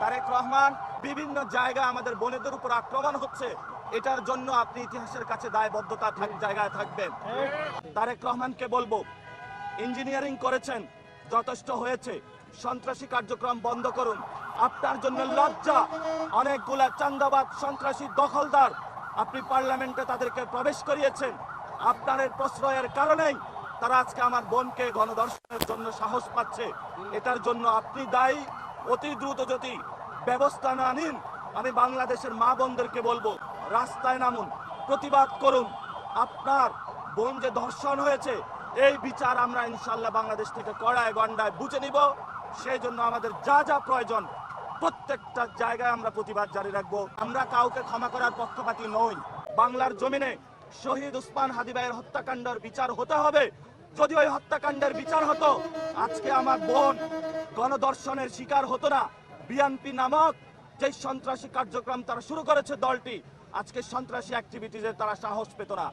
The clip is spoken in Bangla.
তারেক রহমান বিভিন্ন জায়গায় আমাদের বোনেদের উপর আক্রমণ হচ্ছে, এটার জন্য আপনি ইতিহাসের কাছে দায়বদ্ধতা জায়গায় থাকবেন। তারেক রহমানকে বলবো, ইঞ্জিনিয়ারিং করেছেন, যথেষ্ট হয়েছে, সন্ত্রাসী কার্যক্রম বন্ধ করুন। আপনার জন্য লজ্জা, অনেকগুলা চান্দাবাদ সন্ত্রাসী দখলদার আপনি পার্লামেন্টে তাদেরকে প্রবেশ করিয়েছেন। আপনার এই প্রশ্রয়ের কারণেই তারা আজকে আমার বোনকে গণধর্ষণের জন্য সাহস পাচ্ছে। এটার জন্য আপনি দায়ী। অতি দ্রুত যদি ব্যবস্থা না নিন, আমি বাংলাদেশের মা বোনদেরকে বলবো, রাস্তায় নামুন, প্রতিবাদ করুন। আপনার বোন যে ধর্ষণ হয়েছে, এই বিচার আমরা ইনশাল্লাহ বাংলাদেশ থেকে কড়ায় গন্ডায় বুঝে নিব। সেই জন্য আমাদের যা যা প্রয়োজন প্রত্যেকটা জায়গায় আমরা প্রতিবাদ জারি রাখবো। আমরা কাউকে ক্ষমা করার পক্ষপাতী নই। বাংলার জমিনে শহীদ উসমান হাদি ভাইয়ের হত্যাকাণ্ডের বিচার হতে হবে। যদি ওই হত্যাকাণ্ডের বিচার হতো, আজকে আমার বোন গণধর্ষণের শিকার হতো না। বিএনপি নামক যে সন্ত্রাসী কার্যক্রম তারা শুরু করেছে দলটি, আজকে সন্ত্রাসী অ্যাক্টিভিটিজে তারা সাহস পেত না।